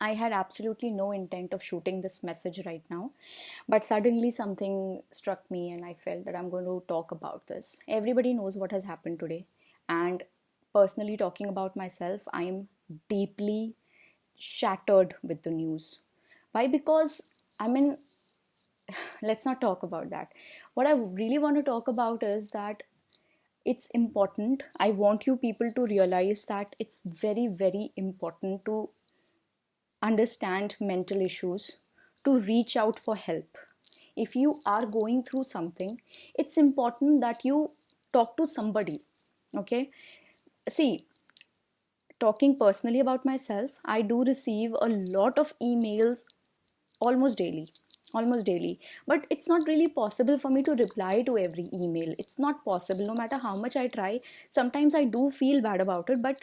I had absolutely no intent of shooting this message right now, but suddenly something struck me and I felt that I'm going to talk about this. Everybody knows what has happened today, and personally, talking about myself, I'm deeply shattered with the news. Why? Because I mean, let's not talk about that. What I really want to talk about is that it's important. I want you people to realize that it's very, very important to understand mental issues, to reach out for help. If you are going through something, it's important that you talk to somebody. Okay? See, talking personally about myself, I do receive a lot of emails almost daily. Almost daily. But it's not really possible for me to reply to every email. It's not possible, no matter how much I try. Sometimes I do feel bad about it, but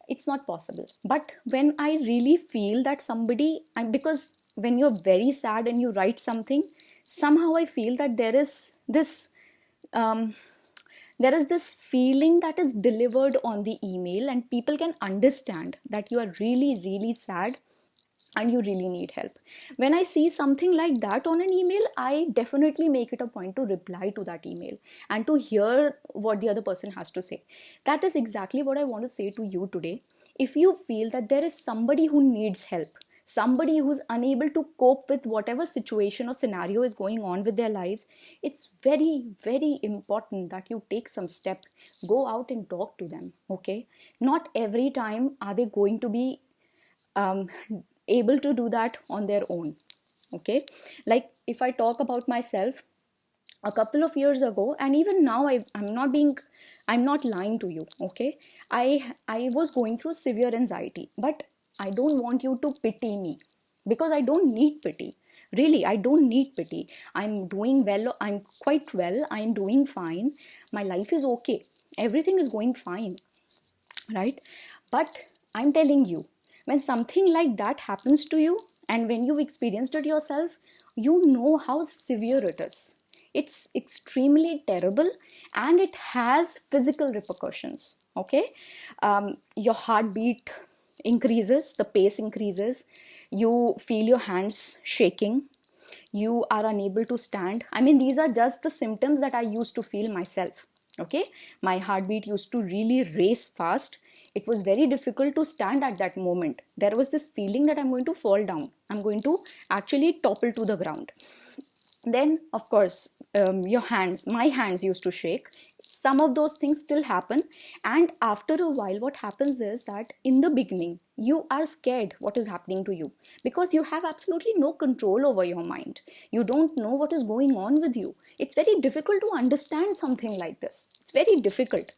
it's not possible. But when I really feel that somebody, because when you're very sad and you write something, somehow I feel that um, there is this feeling that is delivered on the email, and people can understand that you are really, really sad and you really need help. When I see something like that on an email, I definitely make it a point to reply to that email and to hear what the other person has to say. That is exactly what I want to say to you today. If you feel that there is somebody who needs help, somebody who's unable to cope with whatever situation or scenario is going on with their lives, it's very, very important that you take some step. Go out and talk to them. Okay, not every time are they going to be um, able to do that on their own. Okay, like if I talk about myself, a couple of years ago, and even now, I'm not lying to you. Okay, I was going through severe anxiety, but I don't want you to pity me, because I don't need pity. Really, I don't need pity. I'm doing well, I'm quite well, I'm doing fine, my life is okay, everything is going fine, right? But I'm telling you, when something like that happens to you, and when you've experienced it yourself, you know how severe it is. It's extremely terrible, and it has physical repercussions. Okay, your heartbeat increases, the pace increases, you feel your hands shaking, you are unable to stand. I mean, these are just the symptoms that I used to feel myself. Okay, my heartbeat used to really race fast. It was very difficult to stand at that moment. There was this feeling that I'm going to fall down, I'm going to actually topple to the ground. Then of course, your hands, my hands used to shake. Some of those things still happen, and after a while what happens is that in the beginning you are scared what is happening to you, because you have absolutely no control over your mind. You don't know what is going on with you. It's very difficult to understand something like this. It's very difficult,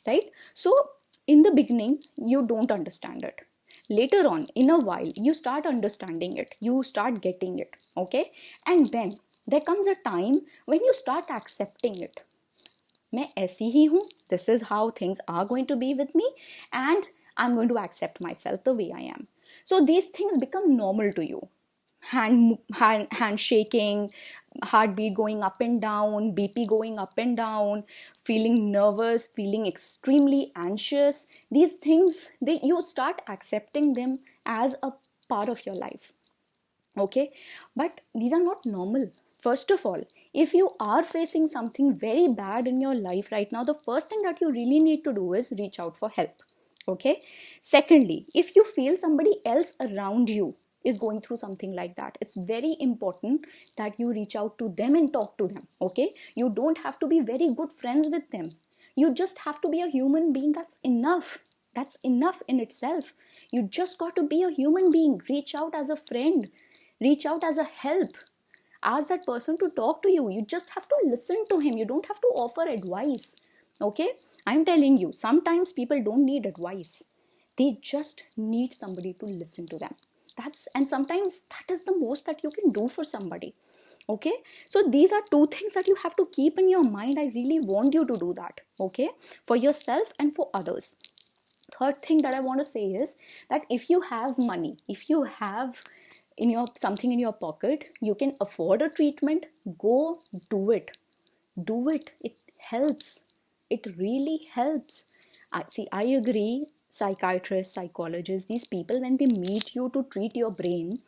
right? So in the beginning you don't understand it. Later on, in a while, you start understanding it, you start getting it. Okay, and then there comes a time when you start accepting it. मैं ऐसी ही हूँ, this is how things are going to be with me, and I'm going to accept myself the way I am. So these things become normal to you. Hand shaking, heartbeat going up and down, BP going up and down, feeling nervous, feeling extremely anxious. These things, you start accepting them as a part of your life. Okay, but these are not normal. First of all, if you are facing something very bad in your life right now, the first thing that you really need to do is reach out for help. Okay, secondly, if you feel somebody else around you is going through something like that, it's very important that you reach out to them and talk to them. Okay, you don't have to be very good friends with them, you just have to be a human being. That's enough. That's enough in itself. You just got to be a human being. Reach out as a friend, reach out as a help, ask that person to talk to you. You just have to listen to him, you don't have to offer advice. Okay, I'm telling you, sometimes people don't need advice, they just need somebody to listen to them. That's, and sometimes that is the most that you can do for somebody. Okay, so these are two things that you have to keep in your mind. I really want you to do that. Okay, for yourself and for others. Third thing that I want to say is that if you have money, if you have in your something in your pocket, you can afford a treatment, go do it. Do it. It helps. It really helps. I agree, psychiatrists, psychologists, these people, when they meet you to treat your brain,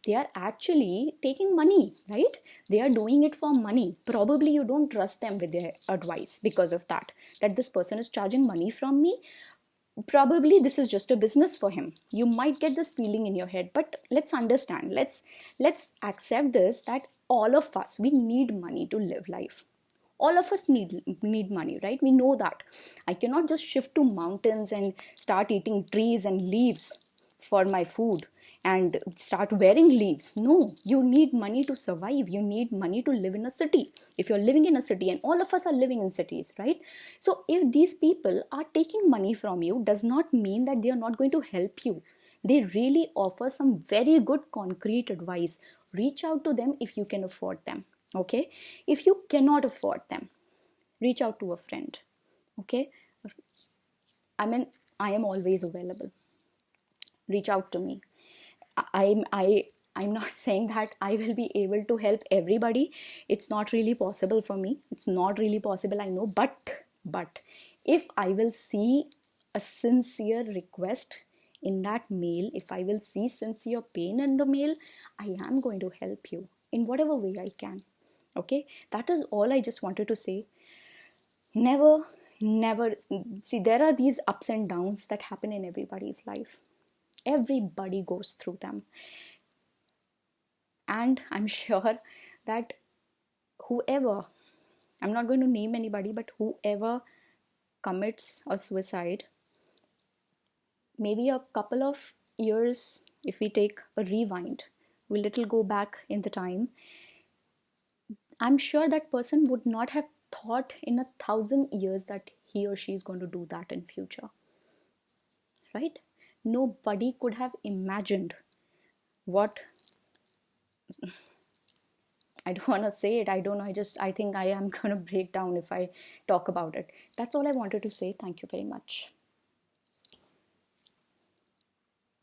they are actually taking money, right? They are doing it for money. Probably you don't trust them with their advice because of that this person is charging money from me. Probably this is just a business for him. You might get this feeling in your head, but let's understand, let's accept this, that all of us, we need money to live life. All of us need money, right? We know that. I cannot just shift to mountains and start eating trees and leaves for my food and start wearing leaves. No, you need money to survive. You need money to live in a city. If you're living in a city, and all of us are living in cities, right? So if these people are taking money from you, does not mean that they are not going to help you. They really offer some very good concrete advice. Reach out to them if you can afford them. Okay, if you cannot afford them, reach out to a friend. Okay, I mean, I am always available. Reach out to me. I'm not saying that I will be able to help everybody. It's not really possible for me. It's not really possible, I know. But if I will see a sincere request in that mail, if I will see sincere pain in the mail, I am going to help you in whatever way I can. Okay, that is all I just wanted to say. Never see, there are these ups and downs that happen in everybody's life. Everybody goes through them, and I'm sure that whoever, I'm not going to name anybody, but whoever commits a suicide, maybe a couple of years, if we take a rewind, we little go back in the time, I'm sure that person would not have thought in 1,000 years that he or she is going to do that in future, right? Nobody could have imagined what, I don't want to say it. I don't know. I think I am going to break down if I talk about it. That's all I wanted to say. Thank you very much.